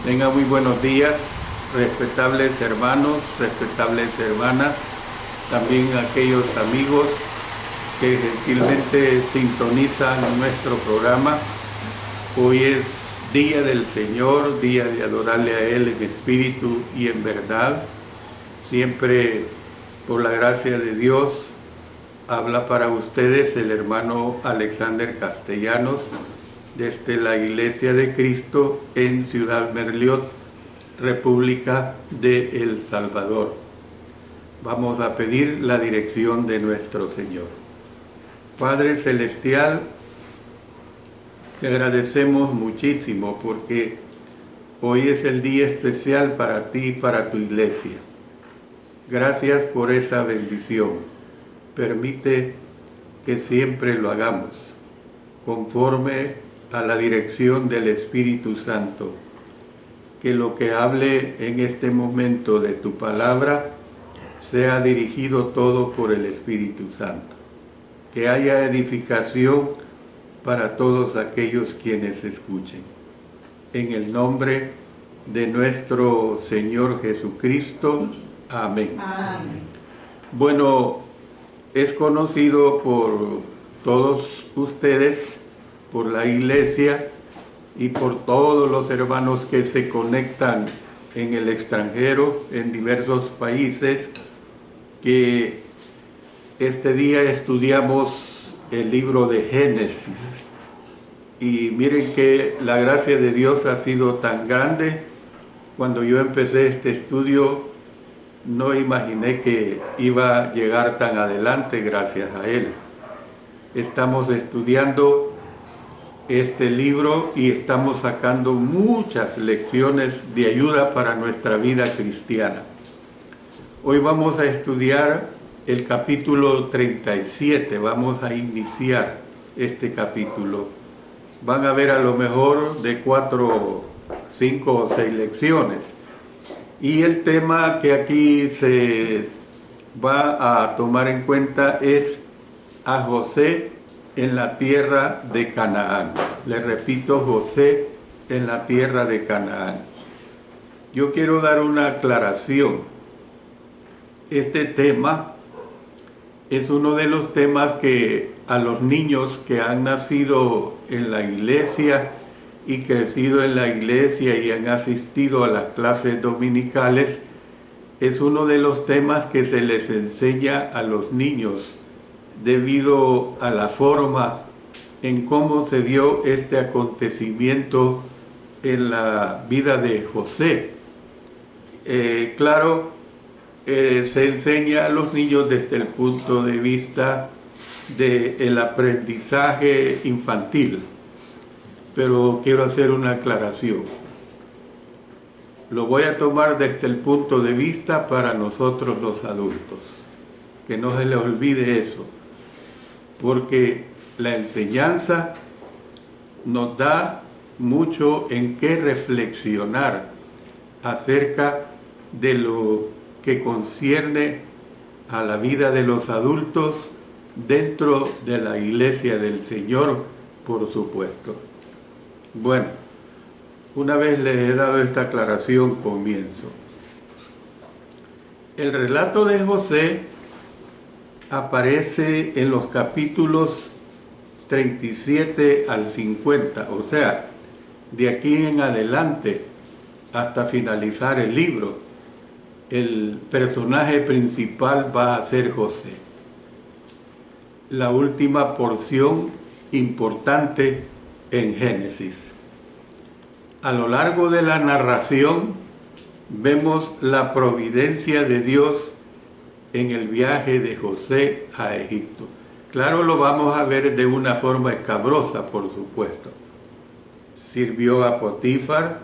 Tengan muy buenos días, respetables hermanos, respetables hermanas, también aquellos amigos que gentilmente sintonizan nuestro programa. Hoy es Día del Señor, día de adorarle a Él en espíritu y en verdad. Siempre, por la gracia de Dios, habla para ustedes el hermano Alexander Castellanos, desde la Iglesia de Cristo en Ciudad Merliot, República de El Salvador. Vamos a pedir la dirección de nuestro Señor. Padre Celestial, te agradecemos muchísimo porque hoy es el día especial para ti y para tu iglesia. Gracias por esa bendición. Permite que siempre lo hagamos conforme a la dirección del Espíritu Santo. Que lo que hable en este momento de tu palabra sea dirigido todo por el Espíritu Santo. Que haya edificación para todos aquellos quienes escuchen. En el nombre de nuestro Señor Jesucristo. Amén. Amén. Bueno, es conocido por todos ustedes, por la iglesia y por todos los hermanos que se conectan en el extranjero, en diversos países, que este día estudiamos el libro de Génesis. Y miren que la gracia de Dios ha sido tan grande. Cuando yo empecé este estudio, no imaginé que iba a llegar tan adelante gracias a Él. Estamos estudiando este libro y estamos sacando muchas lecciones de ayuda para nuestra vida cristiana. Hoy vamos a estudiar el capítulo 37, vamos a iniciar este capítulo. Van a ver a lo mejor de 4, 5 o 6 lecciones. Y el tema que aquí se va a tomar en cuenta es a José en la tierra de Canaán. Le repito, José en la tierra de Canaán. Yo quiero dar una aclaración. Este tema es uno de los temas que a los niños que han nacido en la iglesia y crecido en la iglesia y han asistido a las clases dominicales, es uno de los temas que se les enseña a los niños debido a la forma en cómo se dio este acontecimiento en la vida de José. Se enseña a los niños desde el punto de vista del aprendizaje infantil, pero quiero hacer una aclaración. Lo voy a tomar desde el punto de vista para nosotros los adultos, que no se les olvide eso, porque la enseñanza nos da mucho en qué reflexionar acerca de lo que concierne a la vida de los adultos dentro de la iglesia del Señor, por supuesto. Bueno, una vez les he dado esta aclaración, comienzo. El relato de José aparece en los capítulos 37 al 50, o sea, de aquí en adelante hasta finalizar el libro, el personaje principal va a ser José. La última porción importante en Génesis. A lo largo de la narración vemos la providencia de Dios en el viaje de José a Egipto. Claro, lo vamos a ver de una forma escabrosa, por supuesto. Sirvió a Potifar,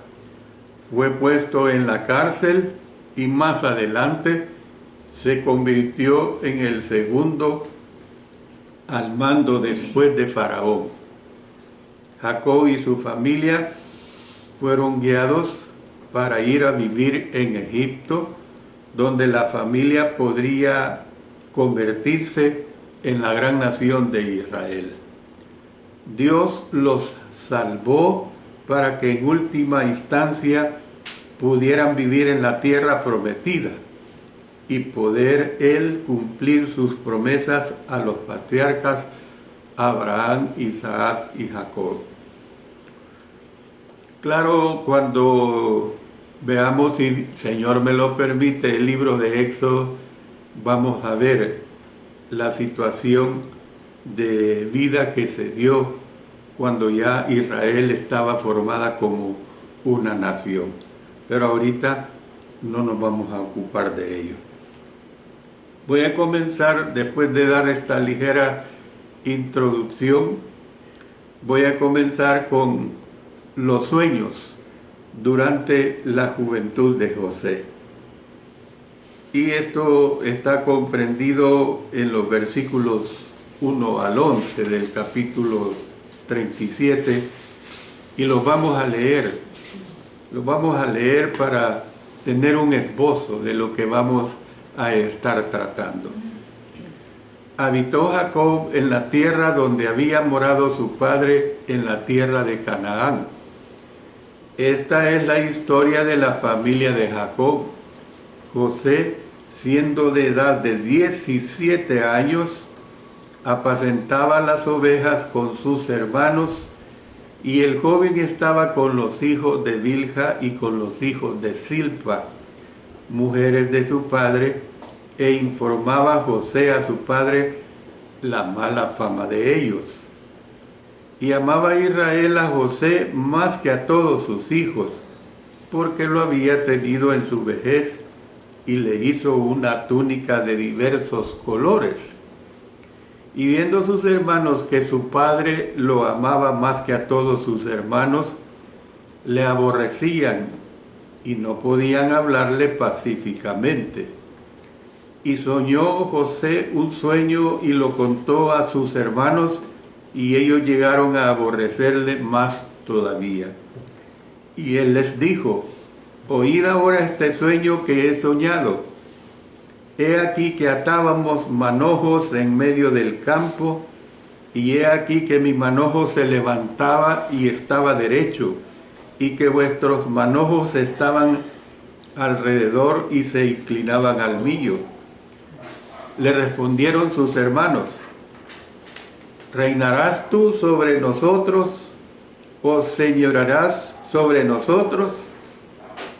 fue puesto en la cárcel y más adelante se convirtió en el segundo al mando después de Faraón. Jacob y su familia fueron guiados para ir a vivir en Egipto, donde la familia podría convertirse en la gran nación de Israel. Dios los salvó para que en última instancia pudieran vivir en la tierra prometida y poder él cumplir sus promesas a los patriarcas Abraham, Isaac y Jacob. Claro, cuando veamos, si el Señor me lo permite, el libro de Éxodo, vamos a ver la situación de vida que se dio cuando ya Israel estaba formada como una nación. Pero ahorita no nos vamos a ocupar de ello. Voy a comenzar, después de dar esta ligera introducción, voy a comenzar con los sueños durante la juventud de José. Y esto está comprendido en los versículos 1 al 11 del capítulo 37 y los vamos a leer. Los vamos a leer para tener un esbozo de lo que vamos a estar tratando. Habitó Jacob en la tierra donde había morado su padre, en la tierra de Canaán. Esta es la historia de la familia de Jacob. José, siendo de edad de 17 años, apacentaba las ovejas con sus hermanos, y el joven estaba con los hijos de Bilha y con los hijos de Silpa, mujeres de su padre, e informaba a José a su padre la mala fama de ellos. Y amaba Israel a José más que a todos sus hijos, porque lo había tenido en su vejez, y le hizo una túnica de diversos colores. Y viendo sus hermanos que su padre lo amaba más que a todos sus hermanos, le aborrecían y no podían hablarle pacíficamente. Y soñó José un sueño y lo contó a sus hermanos, y ellos llegaron a aborrecerle más todavía. Y él les dijo: oíd ahora este sueño que he soñado. He aquí que atábamos manojos en medio del campo, y he aquí que mi manojo se levantaba y estaba derecho, y que vuestros manojos estaban alrededor y se inclinaban al mío. Le respondieron sus hermanos: ¿reinarás tú sobre nosotros, o señorarás sobre nosotros?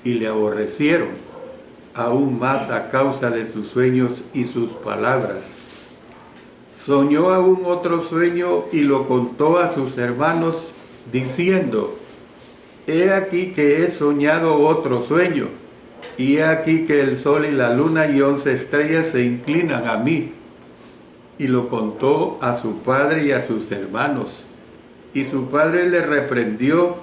Y le aborrecieron aún más a causa de sus sueños y sus palabras. Soñó aún otro sueño y lo contó a sus hermanos, diciendo: he aquí que he soñado otro sueño, y he aquí que el sol y la luna y 11 estrellas se inclinan a mí. Y lo contó a su padre y a sus hermanos. Y su padre le reprendió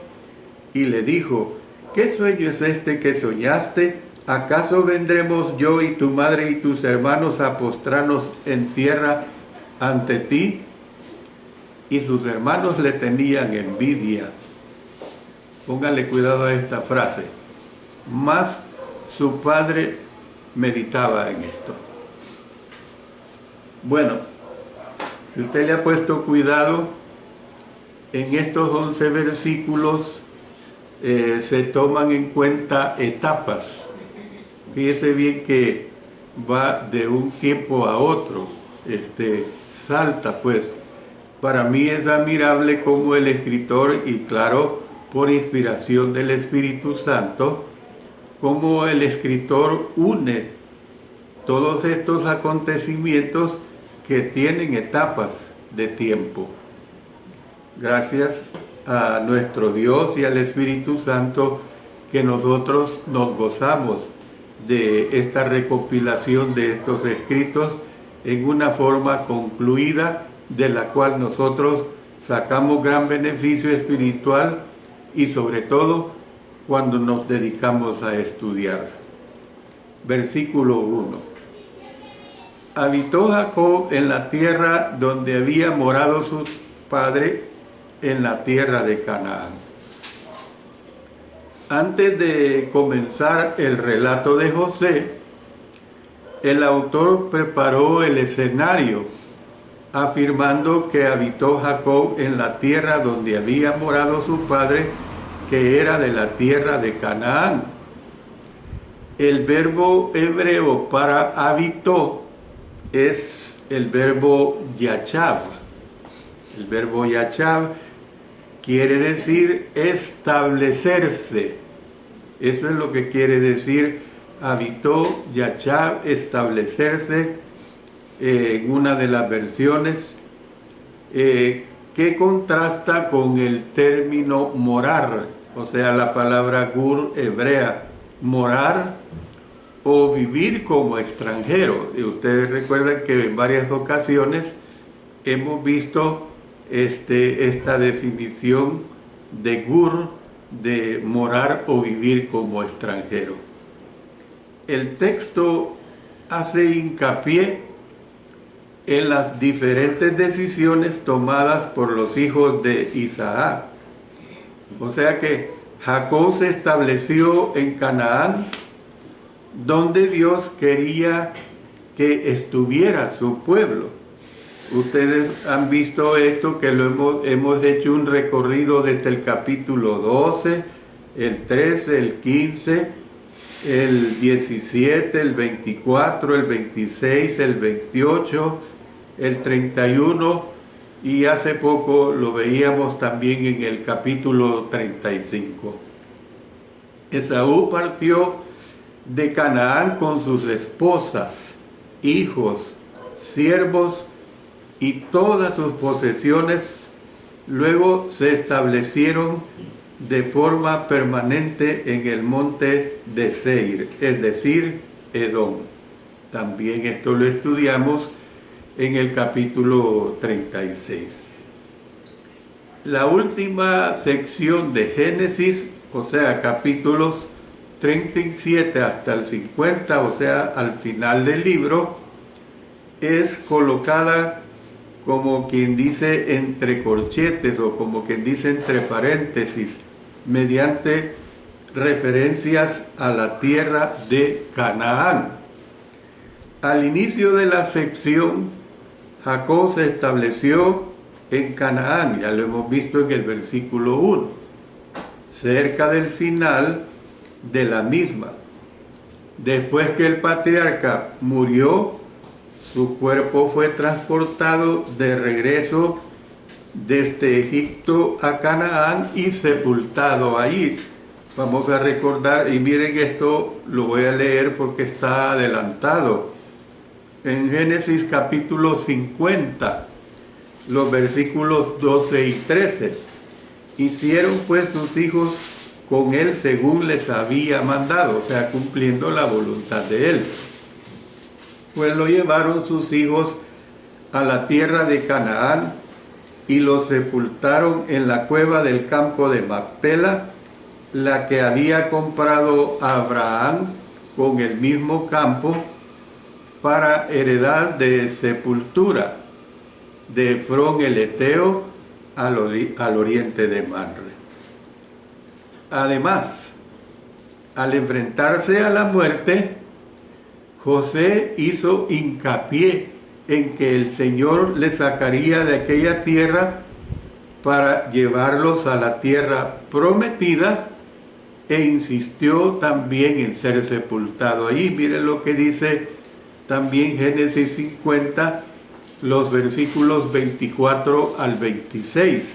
y le dijo: ¿qué sueño es este que soñaste? ¿Acaso vendremos yo y tu madre y tus hermanos a postrarnos en tierra ante ti? Y sus hermanos le tenían envidia. Póngale cuidado a esta frase. Mas su padre meditaba en esto. Bueno, si usted le ha puesto cuidado, en estos 11 versículos se toman en cuenta etapas. Fíjese bien que va de un tiempo a otro, salta pues. Para mí es admirable cómo el escritor, y claro, por inspiración del Espíritu Santo, cómo el escritor une todos estos acontecimientos que tienen etapas de tiempo. Gracias a nuestro Dios y al Espíritu Santo que nosotros nos gozamos de esta recopilación de estos escritos en una forma concluida, de la cual nosotros sacamos gran beneficio espiritual, y sobre todo cuando nos dedicamos a estudiar. Versículo 1. Habitó Jacob en la tierra donde había morado su padre, en la tierra de Canaán. Antes de comenzar el relato de José, el autor preparó el escenario, afirmando que habitó Jacob en la tierra donde había morado su padre, que era de la tierra de Canaán. El verbo hebreo para habitó es el verbo yachab. El verbo yachab quiere decir establecerse. Eso es lo que quiere decir habitó, yachab, establecerse, en una de las versiones, que contrasta con el término morar, o sea, la palabra gur hebrea, morar o vivir como extranjero. Y ustedes recuerdan que en varias ocasiones hemos visto esta definición de gur, de morar o vivir como extranjero. El texto hace hincapié en las diferentes decisiones tomadas por los hijos de Isaac. O sea que Jacob se estableció en Canaán, donde Dios quería que estuviera su pueblo. Ustedes han visto esto, que hemos hecho un recorrido desde el capítulo 12, el 13, el 15, el 17, el 24, el 26, el 28, el 31, y hace poco lo veíamos también en el capítulo 35. Esaú partió de Canaán con sus esposas, hijos, siervos y todas sus posesiones. Luego se establecieron de forma permanente en el monte de Seir, es decir, Edom. También esto lo estudiamos en el capítulo 36. La última sección de Génesis, o sea, capítulos 37 hasta el 50, o sea, al final del libro, es colocada, como quien dice, entre corchetes, o como quien dice entre paréntesis, mediante referencias a la tierra de Canaán. Al inicio de la sección, Jacob se estableció en Canaán, ya lo hemos visto en el versículo 1, cerca del final de la misma. Después que el patriarca murió, su cuerpo fue transportado de regreso desde Egipto a Canaán y sepultado allí. Vamos a recordar, y miren esto, lo voy a leer porque está adelantado. En Génesis capítulo 50, los versículos 12 y 13. Hicieron pues sus hijos con él según les había mandado, o sea, cumpliendo la voluntad de él. Pues lo llevaron sus hijos a la tierra de Canaán y lo sepultaron en la cueva del campo de Macpela, la que había comprado Abraham con el mismo campo para heredad de sepultura de Efrón el Eteo al oriente de Manre. Además, al enfrentarse a la muerte, José hizo hincapié en que el Señor le sacaría de aquella tierra para llevarlos a la tierra prometida, e insistió también en ser sepultado allí. Miren lo que dice también Génesis 50, los versículos 24 al 26.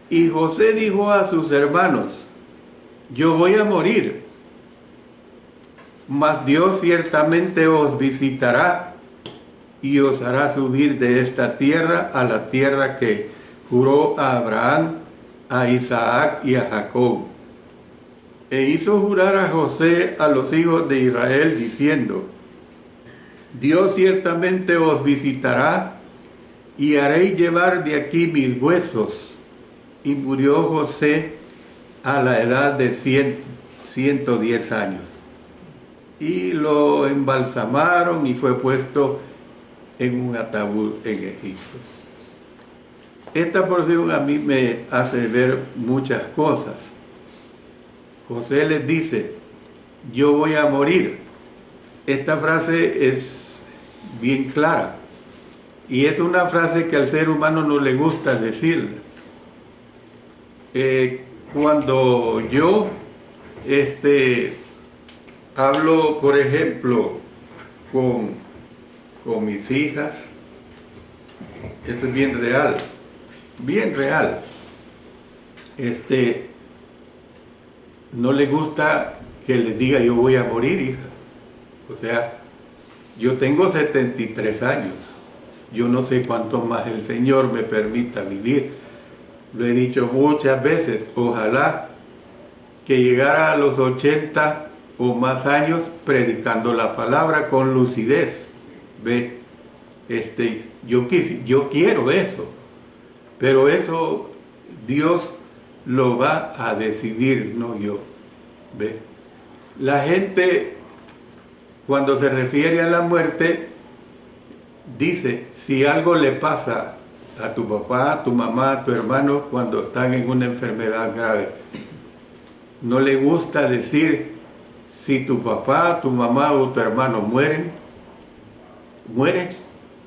Y José dijo a sus hermanos: yo voy a morir, mas Dios ciertamente os visitará y os hará subir de esta tierra a la tierra que juró a Abraham, a Isaac y a Jacob. E hizo jurar a José a los hijos de Israel diciendo: Dios ciertamente os visitará y haréis llevar de aquí mis huesos. Y murió José a la edad de 110 años. Y lo embalsamaron y fue puesto en un ataúd en Egipto. Esta porción a mí me hace ver muchas cosas. José les dice: yo voy a morir. Esta frase es bien clara y es una frase que al ser humano no le gusta decir. Cuando yo hablo, por ejemplo, con mis hijas. Esto es bien real, bien real. No le gusta que les diga yo voy a morir, hija. O sea, yo tengo 73 años. Yo no sé cuánto más el Señor me permita vivir. Lo he dicho muchas veces, ojalá que llegara a los 80 o más años predicando la palabra con lucidez. ¿Ve? Yo quiero eso, pero eso Dios lo va a decidir, no yo. ¿Ve? La gente, cuando se refiere a la muerte, dice, si algo le pasa a tu papá, a tu mamá, a tu hermano, cuando están en una enfermedad grave, no le gusta decir, si tu papá, tu mamá o tu hermano muere,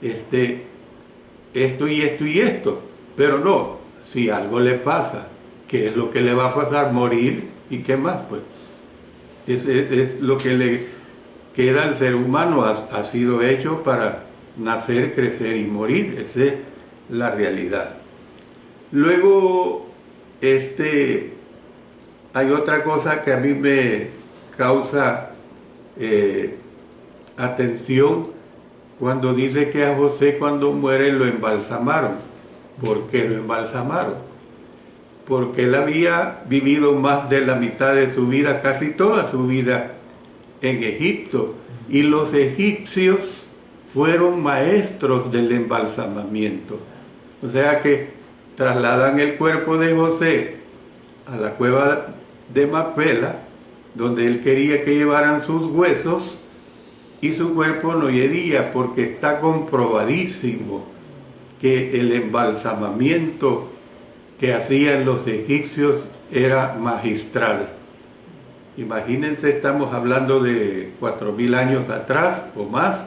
esto y esto y esto. Pero no, si algo le pasa, ¿qué es lo que le va a pasar? Morir. ¿Y qué más? Pues es lo que le queda al ser humano. Ha sido hecho para nacer, crecer y morir. Esa es la realidad. Luego, hay otra cosa que a mí me causa atención cuando dice que a José cuando muere lo embalsamaron. ¿Por qué lo embalsamaron? Porque él había vivido más de la mitad de su vida, casi toda su vida, en Egipto. Y los egipcios fueron maestros del embalsamamiento. O sea que trasladan el cuerpo de José a la cueva de Macpela, donde él quería que llevaran sus huesos, y su cuerpo no llegía, porque está comprobadísimo que el embalsamamiento que hacían los egipcios era magistral. Imagínense, estamos hablando de 4000 años atrás o más,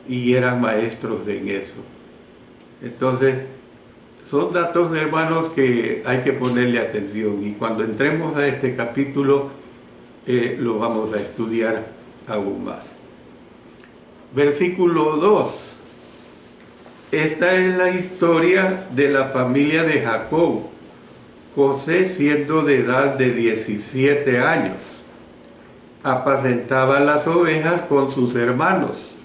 y eran maestros en eso. Entonces, son datos, hermanos, que hay que ponerle atención, y cuando entremos a este capítulo lo vamos a estudiar aún más. Versículo 2. Esta es la historia de la familia de Jacob. José, siendo de edad de 17 años, apacentaba las ovejas con sus hermanos,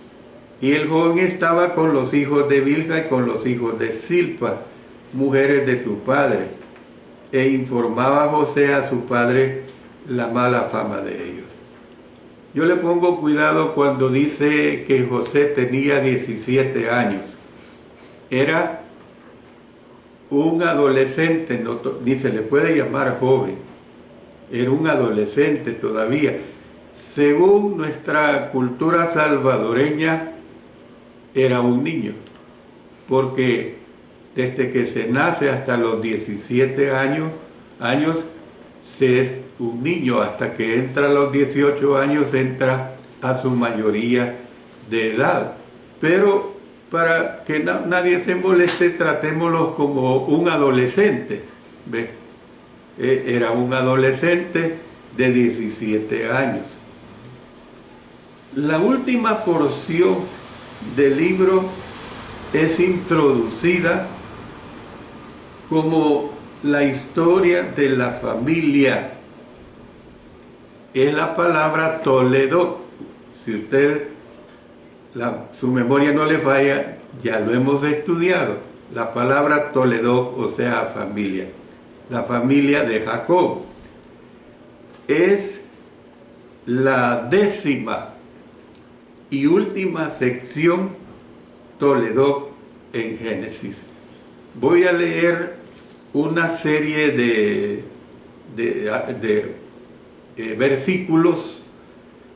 y el joven estaba con los hijos de Bilha y con los hijos de Silpa, mujeres de su padre, e informaba a José a su padre la mala fama de ellos. Yo le pongo cuidado cuando dice que José tenía 17 años. Era un adolescente, ni se le puede llamar joven, era un adolescente todavía. Según nuestra cultura salvadoreña, era un niño, porque desde que se nace hasta los 17 años se es un niño, hasta que entra a los 18 años entra a su mayoría de edad. Pero para que nadie se moleste, tratémoslos como un adolescente. ¿Ve? Era un adolescente de 17 años. La última porción del libro es introducida como la historia de la familia. Es la palabra Toledo. Si usted, su memoria no le falla, ya lo hemos estudiado. La palabra Toledo, o sea, familia. La familia de Jacob. Es la 10ª y última sección Toledo en Génesis. Voy a leer una serie de versículos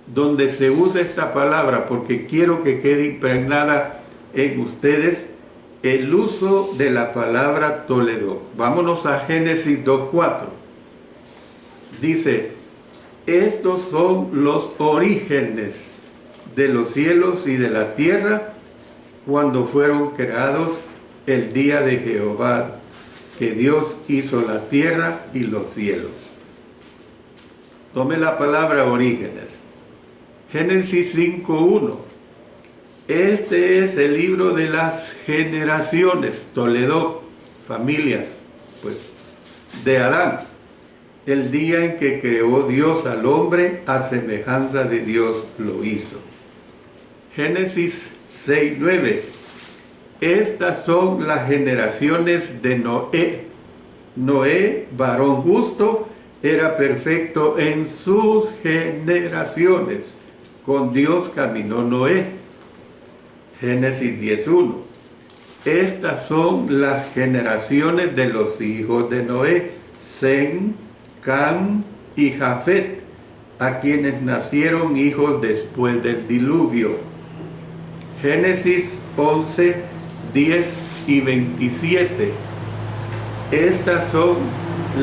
donde se usa esta palabra, porque quiero que quede impregnada en ustedes el uso de la palabra Toledo. Vámonos a Génesis 2:4. Dice: estos son los orígenes de los cielos y de la tierra cuando fueron creados el día de Jehová, que Dios hizo la tierra y los cielos. Tome la palabra orígenes. Génesis 5:1. Este es el libro de las generaciones, Toledo, familias, pues, de Adán. El día en que creó Dios al hombre, a semejanza de Dios lo hizo. Génesis 6:9. Estas son las generaciones de Noé. Noé, varón justo, era perfecto en sus generaciones. Con Dios caminó Noé. Génesis 10:1. Estas son las generaciones de los hijos de Noé, Sem, Cam y Jafet, a quienes nacieron hijos después del diluvio. Génesis 11:10 y 27. Estas son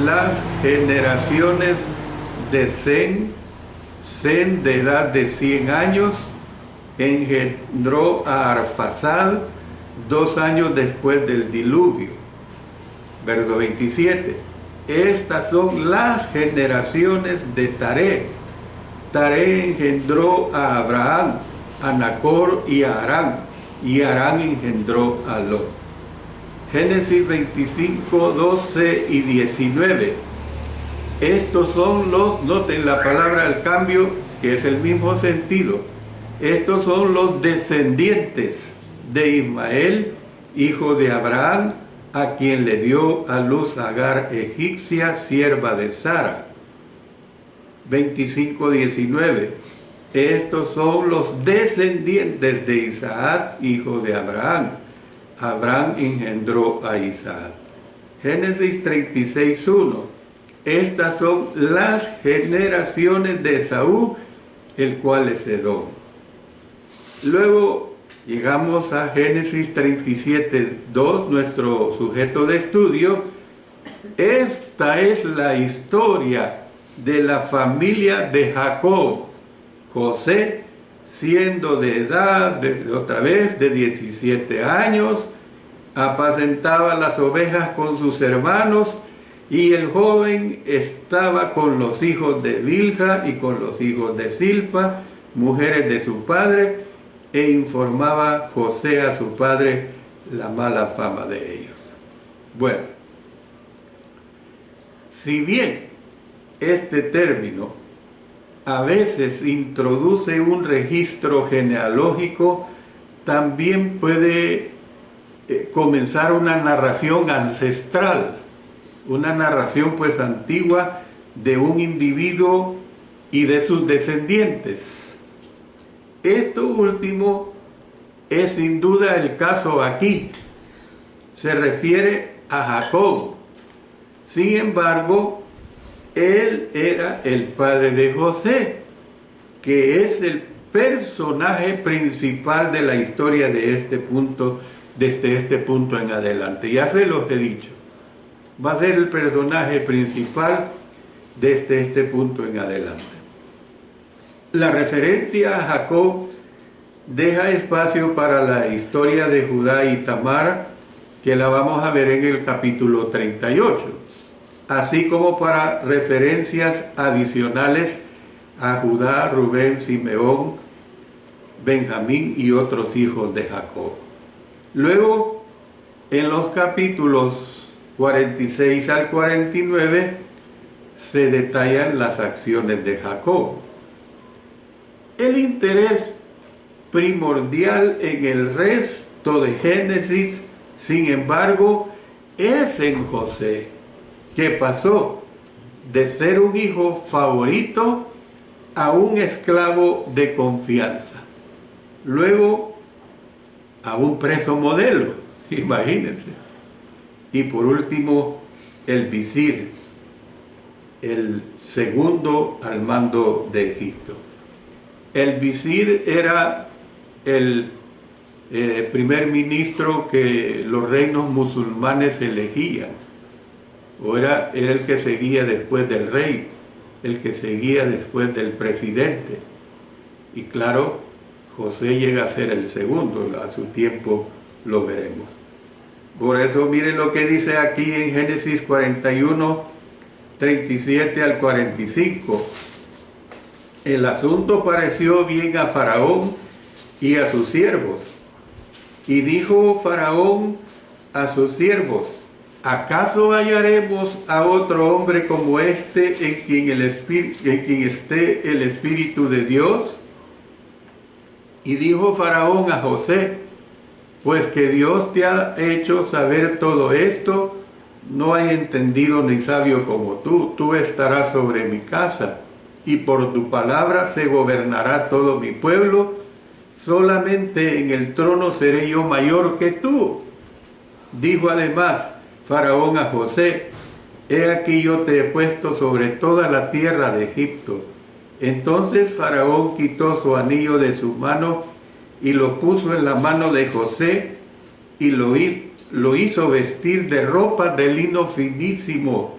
las generaciones de Sem. Sem, de edad de 100 años, engendró a Arfaxad 2 años después del diluvio. Verso 27. Estas son las generaciones de Taré. Taré engendró a Abraham, a Nacor y a Harán, y Harán engendró a Lot. Génesis 25, 12 y 19. Estos son los, noten la palabra al cambio, que es el mismo sentido. Estos son los descendientes de Ismael, hijo de Abraham, a quien le dio a luz Agar egipcia, sierva de Sara. 25:19. Estos son los descendientes de Isaac, hijo de Abraham. Abraham engendró a Isaac. Génesis 36:1. Estas son las generaciones de Esaú, el cual es Edom. Luego llegamos a Génesis 37:2, nuestro sujeto de estudio. Esta es la historia de la familia de Jacob. José, siendo de edad, otra vez, de 17 años, apacentaba las ovejas con sus hermanos, y el joven estaba con los hijos de Bilha y con los hijos de Silpa, mujeres de su padre, e informaba José a su padre la mala fama de ellos. Bueno, si bien este término a veces introduce un registro genealógico, también puede comenzar una narración ancestral, una narración pues antigua de un individuo y de sus descendientes. Esto último es sin duda el caso aquí. Se refiere a Jacob. Sin embargo, él era el padre de José, que es el personaje principal de la historia de este punto, desde este punto en adelante. Ya se los he dicho. Va a ser el personaje principal desde este punto en adelante. La referencia a Jacob deja espacio para la historia de Judá y Tamar, que la vamos a ver en el capítulo 38, así como para referencias adicionales a Judá, Rubén, Simeón, Benjamín y otros hijos de Jacob. Luego, en los capítulos 46 al 49, se detallan las acciones de Jacob. El interés primordial en el resto de Génesis, sin embargo, es en José, que pasó de ser un hijo favorito a un esclavo de confianza, luego a un preso modelo, imagínense, y por último el visir, el segundo al mando de Egipto. El visir era el primer ministro que los reinos musulmanes elegían, o era el que seguía después del rey, el que seguía después del presidente. Y claro, José llega a ser el segundo, a su tiempo lo veremos. Por eso miren lo que dice aquí en Génesis 41, 37 al 45. El asunto pareció bien a Faraón y a sus siervos. Y dijo Faraón a sus siervos: ¿acaso hallaremos a otro hombre como este en quien esté el Espíritu de Dios? Y dijo Faraón a José: pues que Dios te ha hecho saber todo esto, no hay entendido ni sabio como tú estarás sobre mi casa, y por tu palabra se gobernará todo mi pueblo, solamente en el trono seré yo mayor que tú. Dijo además Faraón a José: he aquí yo te he puesto sobre toda la tierra de Egipto. Entonces Faraón quitó su anillo de su mano y lo puso en la mano de José y lo hizo vestir de ropa de lino finísimo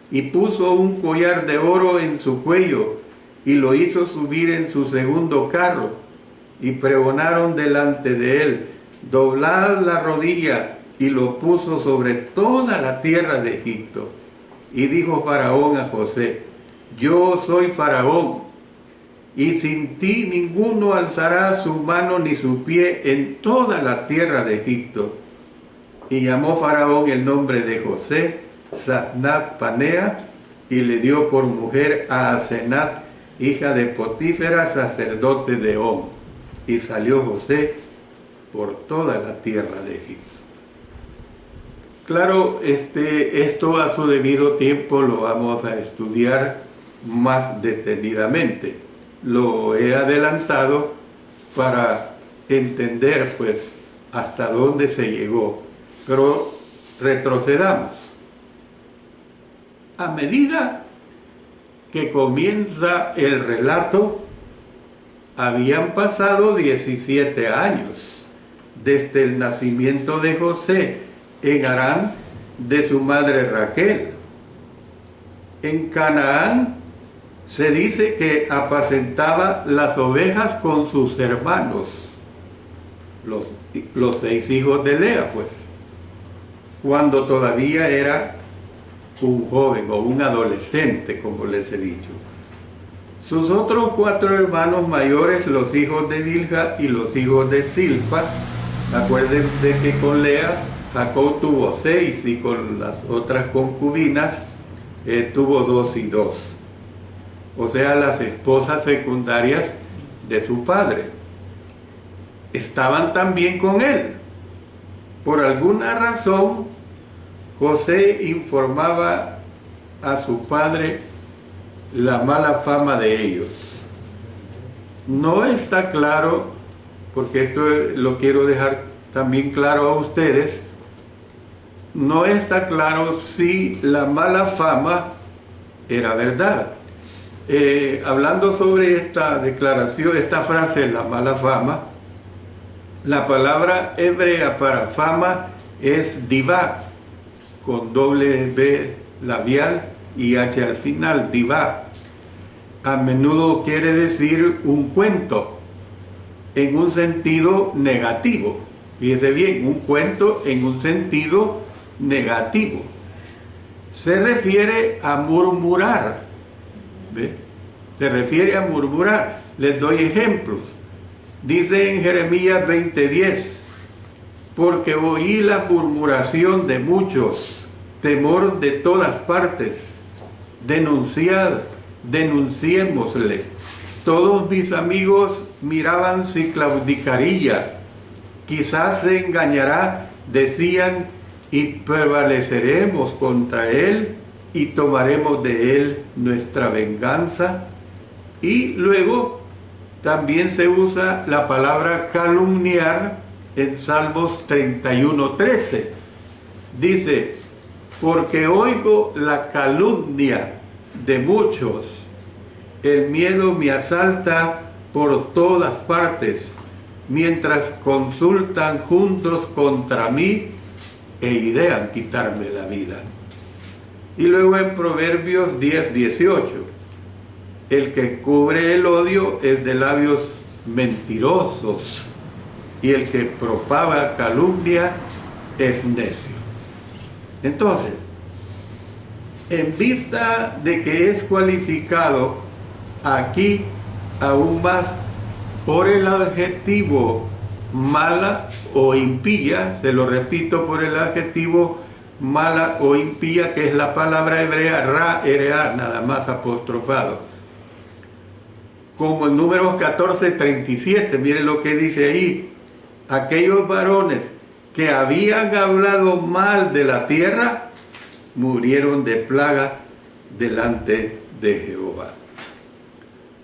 y puso un collar de oro en su cuello y lo hizo subir en su segundo carro y pregonaron delante de él: doblad la rodilla, y lo puso sobre toda la tierra de Egipto. Y dijo Faraón a José: yo soy Faraón, y sin ti ninguno alzará su mano ni su pie en toda la tierra de Egipto. Y llamó Faraón el nombre de José Zaphnath Panea, y le dio por mujer a Asenat, hija de Potífera, sacerdote de On. Y salió José por toda la tierra de Egipto. Claro, esto a su debido tiempo lo vamos a estudiar más detenidamente. Lo he adelantado para entender pues hasta dónde se llegó. Pero retrocedamos. A medida que comienza el relato, habían pasado 17 años desde el nacimiento de José en Harán de su madre Raquel. En Canaán se dice que apacentaba las ovejas con sus hermanos, los 6 hijos de Lea, pues, cuando todavía era un joven o un adolescente, como les he dicho. Sus otros 4 hermanos mayores, los hijos de Bilha y los hijos de Silpa, acuérdense que con Lea Jacob tuvo 6 y con las otras concubinas tuvo 2 y 2. O sea, las esposas secundarias de su padre. Estaban también con él. Por alguna razón, José informaba a su padre la mala fama de ellos. No está claro, porque esto lo quiero dejar también claro a ustedes, no está claro si la mala fama era verdad. Hablando sobre esta declaración, esta frase, la mala fama, la palabra hebrea para fama es divá, con doble B labial y H al final, divá. A menudo quiere decir un cuento en un sentido negativo. Fíjese bien, un cuento en un sentido negativo. Se refiere a murmurar. ¿Ve? Se refiere a murmurar. Les doy ejemplos. Dice en Jeremías 20:10: porque oí la murmuración de muchos, temor de todas partes. Denunciad, denunciémosle. Todos mis amigos miraban si claudicaría. Quizás se engañará, decían, y prevaleceremos contra él y tomaremos de él nuestra venganza. Y luego también se usa la palabra calumniar en Salmos 31:13. Dice: porque oigo la calumnia de muchos, el miedo me asalta por todas partes, mientras consultan juntos contra mí e idean quitarme la vida. Y luego en Proverbios 10:18, el que cubre el odio es de labios mentirosos, y el que propaga calumnia es necio. Entonces, en vista de que es cualificado aquí aún más por el adjetivo mala o impía, se lo repito, por el adjetivo mala o impía, que es la palabra hebrea ra, nada más apostrofado. Como en Números 14:37, miren lo que dice ahí: aquellos varones que habían hablado mal de la tierra murieron de plaga delante de Jehová.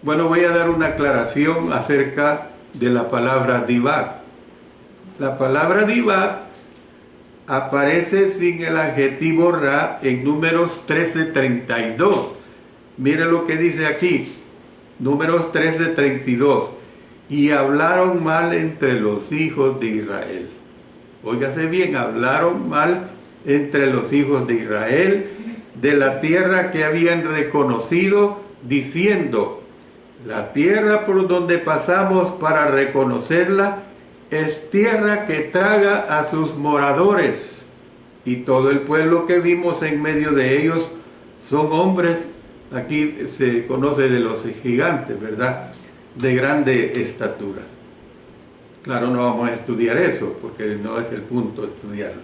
Bueno, voy a dar una aclaración acerca de la palabra divad. La palabra divad aparece sin el adjetivo ra en Números 13:32. Mire lo que dice aquí, Números 13:32. Y hablaron mal entre los hijos de Israel. Óigase bien, hablaron mal entre los hijos de Israel de la tierra que habían reconocido, diciendo: la tierra por donde pasamos para reconocerla es tierra que traga a sus moradores, y todo el pueblo que vimos en medio de ellos son hombres, aquí se conoce de los gigantes, ¿verdad?, de grande estatura. Claro, no vamos a estudiar eso, porque no es el punto de estudiarlo.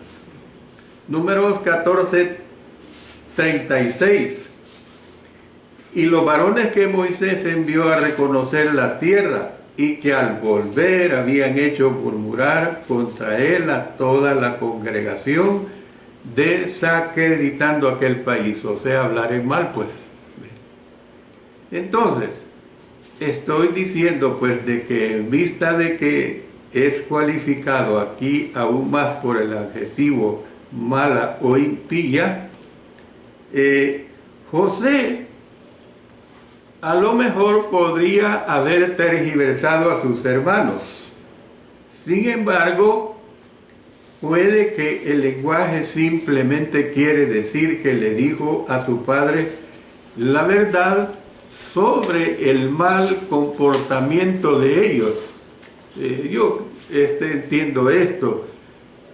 Números 14:36. Y los varones que Moisés envió a reconocer la tierra, y que al volver habían hecho murmurar contra él a toda la congregación, desacreditando aquel país, o sea, hablar en mal, pues. Entonces, estoy diciendo, pues, de que en vista de que es cualificado aquí aún más por el adjetivo mala o impía, José a lo mejor podría haber tergiversado a sus hermanos. Sin embargo, puede que el lenguaje simplemente quiere decir que le dijo a su padre la verdad sobre el mal comportamiento de ellos. Yo entiendo esto.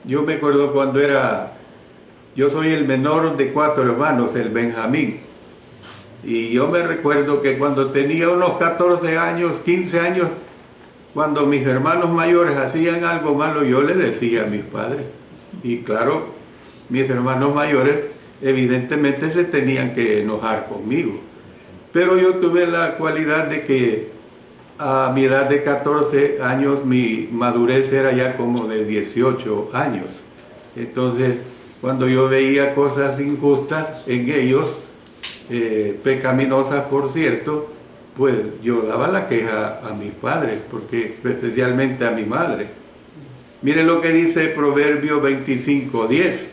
Yo me acuerdo cuando yo soy el menor de 4 hermanos, el Benjamín. Y yo me recuerdo que cuando tenía unos 14 años, 15 años, cuando mis hermanos mayores hacían algo malo, yo le decía a mis padres. Y claro, mis hermanos mayores evidentemente se tenían que enojar conmigo. Pero yo tuve la cualidad de que a mi edad de 14 años mi madurez era ya como de 18 años. Entonces, cuando yo veía cosas injustas en ellos, pecaminosas por cierto, pues yo daba la queja a mis padres, porque especialmente a mi madre. Miren lo que dice Proverbio 25:10.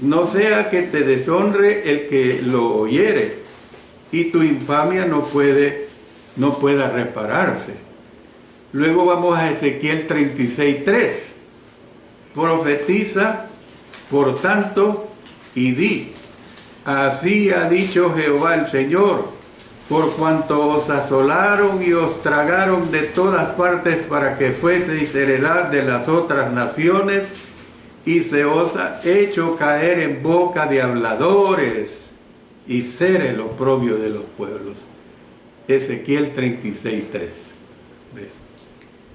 No sea que te deshonre el que lo oyere, y tu infamia no pueda repararse. Luego vamos a Ezequiel 36:3. Profetiza, por tanto, y di: así ha dicho Jehová el Señor, por cuanto os asolaron y os tragaron de todas partes para que fueseis heredad de las otras naciones, y se os ha hecho caer en boca de habladores, y ser el oprobio de los pueblos. Ezequiel 36:3.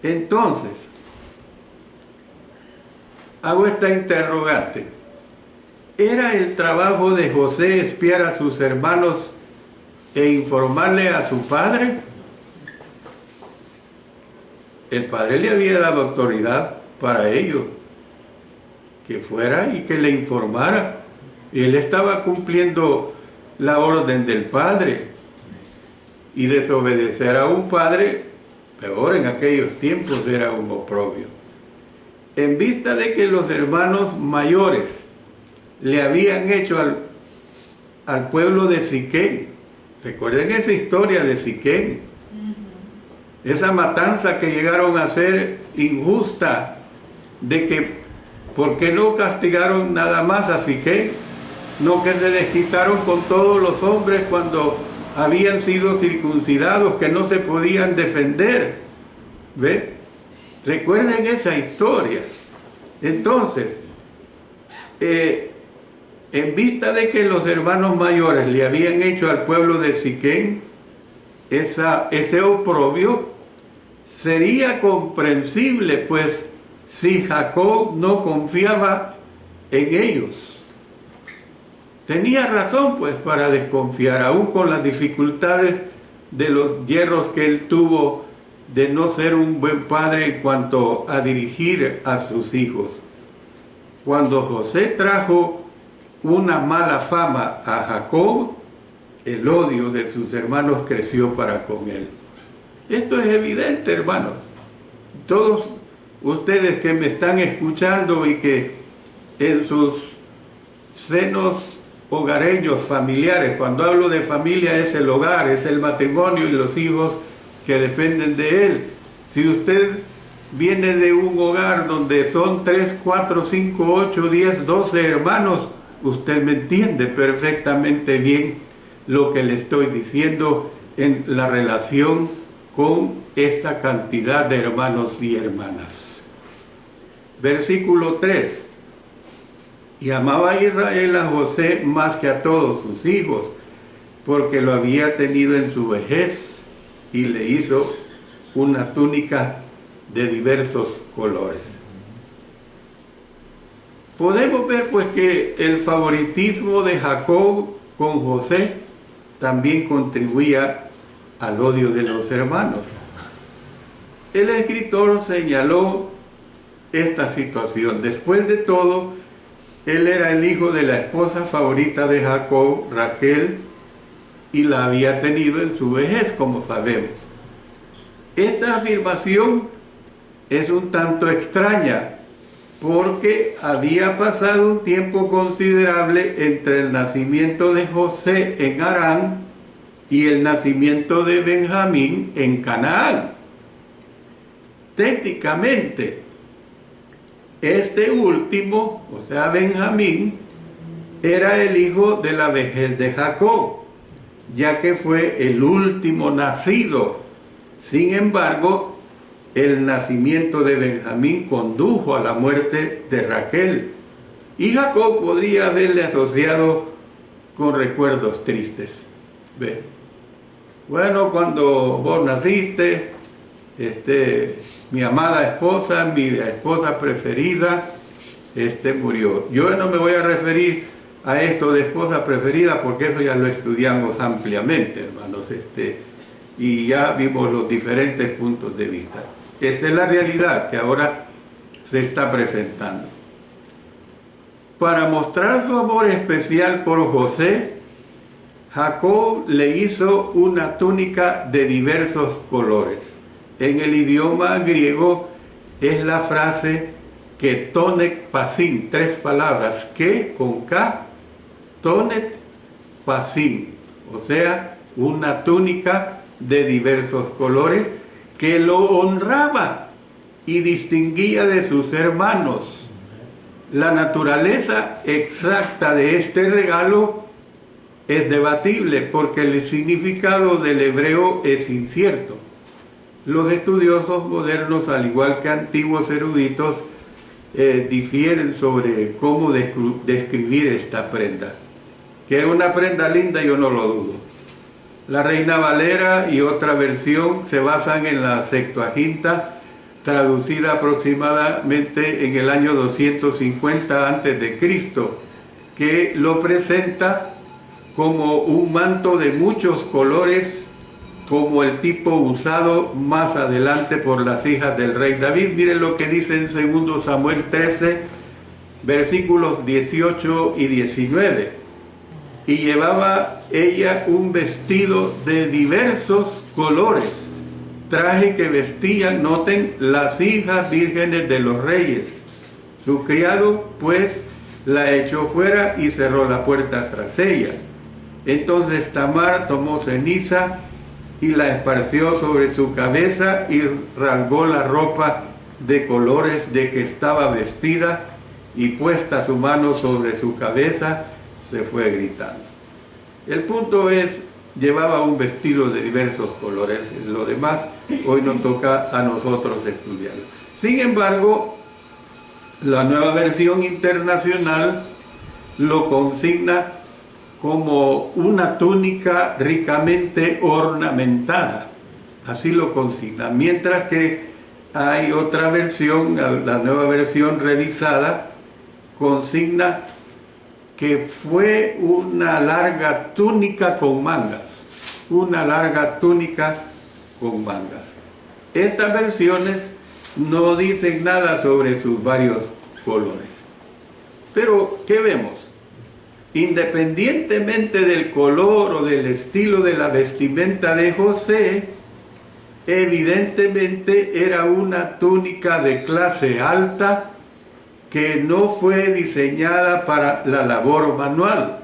Entonces, hago esta interrogante: ¿era el trabajo de José espiar a sus hermanos e informarle a su padre? El padre le había dado autoridad para ello, que fuera y que le informara. Él estaba cumpliendo la orden del padre, y desobedecer a un padre, peor en aquellos tiempos, era un oprobio. En vista de que los hermanos mayores le habían hecho al pueblo de Siquén, recuerden esa historia de Siquén, esa matanza que llegaron a ser injusta, de que ¿por qué no castigaron nada más a Siquén? No, que se desquitaron con todos los hombres cuando habían sido circuncidados, que no se podían defender. ¿Ve? Recuerden esa historia. Entonces, en vista de que los hermanos mayores le habían hecho al pueblo de Siquén, ese oprobio sería comprensible, pues si Jacob no confiaba en ellos. Tenía razón pues para desconfiar, aún con las dificultades de los yerros que él tuvo de no ser un buen padre en cuanto a dirigir a sus hijos. Cuando José trajo una mala fama a Jacob, el odio de sus hermanos creció para con él. Esto es evidente, hermanos. Todos ustedes que me están escuchando y que en sus senos hogareños, familiares, cuando hablo de familia es el hogar, es el matrimonio y los hijos que dependen de él. Si usted viene de un hogar donde son 3, 4, 5, 8, 10, 12 hermanos, usted me entiende perfectamente bien lo que le estoy diciendo en la relación con esta cantidad de hermanos y hermanas. Versículo 3. Y amaba a Israel a José más que a todos sus hijos, porque lo había tenido en su vejez, y le hizo una túnica de diversos colores. Podemos ver pues que el favoritismo de Jacob con José también contribuía al odio de los hermanos. El escritor señaló esta situación. Después de todo, él era el hijo de la esposa favorita de Jacob, Raquel, y la había tenido en su vejez, como sabemos. Esta afirmación es un tanto extraña, porque había pasado un tiempo considerable entre el nacimiento de José en Harán y el nacimiento de Benjamín en Canaán. Técnicamente, este último, o sea Benjamín, era el hijo de la vejez de Jacob, ya que fue el último nacido. Sin embargo, el nacimiento de Benjamín condujo a la muerte de Raquel, y Jacob podría haberle asociado con recuerdos tristes. ¿Ve? Bueno, cuando vos naciste, mi amada esposa, mi esposa preferida, murió. Yo no me voy a referir a esto de esposa preferida porque eso ya lo estudiamos ampliamente, hermanos, y ya vimos los diferentes puntos de vista. Esta es la realidad que ahora se está presentando. Para mostrar su amor especial por José, Jacob le hizo una túnica de diversos colores. En el idioma griego es la frase ketonet pasim, 3 palabras, que con K, tonet pasim, o sea, una túnica de diversos colores que lo honraba y distinguía de sus hermanos. La naturaleza exacta de este regalo es debatible porque el significado del hebreo es incierto. Los estudiosos modernos, al igual que antiguos eruditos, difieren sobre cómo describir esta prenda. Que era una prenda linda, yo no lo dudo. La Reina Valera y otra versión se basan en la Septuaginta, traducida aproximadamente en el año 250 a.C., que lo presenta como un manto de muchos colores, como el tipo usado más adelante por las hijas del rey David. Miren lo que dice en 2 Samuel 13, versículos 18 y 19. Y llevaba ella un vestido de diversos colores, traje que vestían, noten, las hijas vírgenes de los reyes. Su criado, pues, la echó fuera y cerró la puerta tras ella. Entonces Tamar tomó ceniza y la esparció sobre su cabeza y rasgó la ropa de colores de que estaba vestida, y puesta su mano sobre su cabeza, se fue gritando. El punto es, llevaba un vestido de diversos colores. Lo demás hoy nos toca a nosotros estudiarlo. Sin embargo, la Nueva Versión Internacional lo consigna como una túnica ricamente ornamentada. Así lo consigna. Mientras que hay otra versión, la nueva versión revisada, consigna que fue una larga túnica con mangas. Una larga túnica con mangas. Estas versiones no dicen nada sobre sus varios colores. Pero, ¿qué vemos? Independientemente del color o del estilo de la vestimenta de José, evidentemente era una túnica de clase alta que no fue diseñada para la labor manual.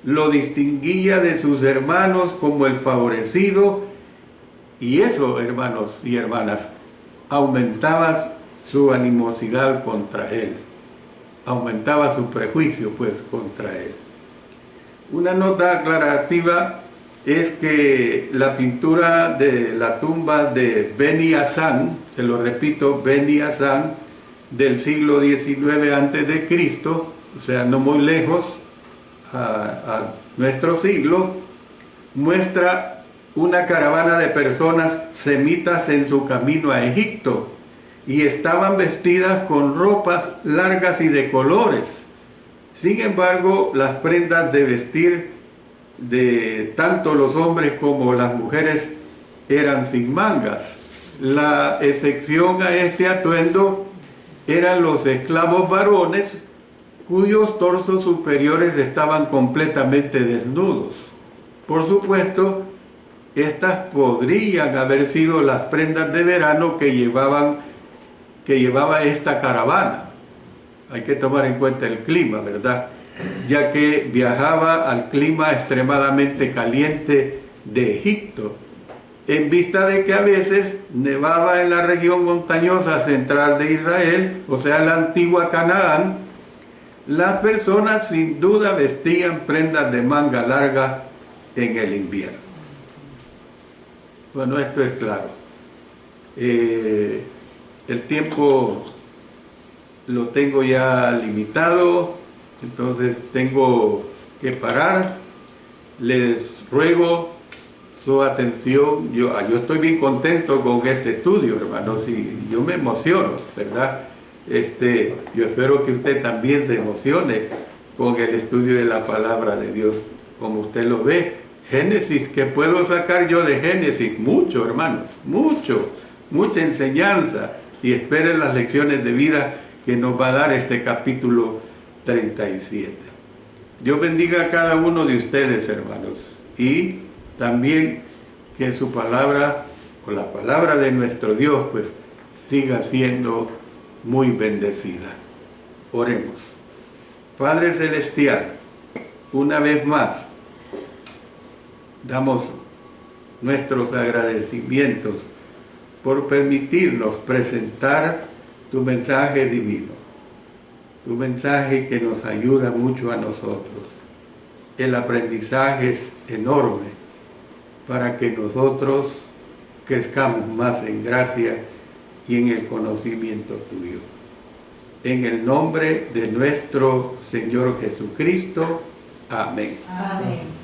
Lo distinguía de sus hermanos como el favorecido, y eso, hermanos y hermanas, aumentaba su animosidad contra él, aumentaba su prejuicio pues contra él. Una nota aclarativa es que la pintura de la tumba de Beni Hasan, se lo repito, Beni Hasan, del siglo XIX a.C., o sea, no muy lejos a nuestro siglo, muestra una caravana de personas semitas en su camino a Egipto, y estaban vestidas con ropas largas y de colores. Sin embargo, las prendas de vestir de tanto los hombres como las mujeres eran sin mangas. La excepción a este atuendo eran los esclavos varones, cuyos torsos superiores estaban completamente desnudos. Por supuesto, estas podrían haber sido las prendas de verano que llevaba esta caravana. Hay que tomar en cuenta el clima, ¿verdad? Ya que viajaba al clima extremadamente caliente de Egipto, en vista de que a veces nevaba en la región montañosa central de Israel, o sea, la antigua Canaán. Las personas sin duda vestían prendas de manga larga en el invierno. Bueno, esto es claro. El tiempo lo tengo ya limitado, entonces tengo que parar. Les ruego su atención. Yo estoy bien contento con este estudio, hermanos, y yo me emociono, ¿verdad? Yo espero que usted también se emocione con el estudio de la palabra de Dios, como usted lo ve. Génesis, ¿qué puedo sacar yo de Génesis? Mucho, hermanos, mucha enseñanza, y esperen las lecciones de vida que nos va a dar este capítulo 37. Dios bendiga a cada uno de ustedes, hermanos, y también que su palabra, o la palabra de nuestro Dios, pues siga siendo muy bendecida. Oremos. Padre Celestial, una vez más, damos nuestros agradecimientos por permitirnos presentar tu mensaje divino, tu mensaje que nos ayuda mucho a nosotros. El aprendizaje es enorme para que nosotros crezcamos más en gracia y en el conocimiento tuyo. En el nombre de nuestro Señor Jesucristo. Amén. Amén.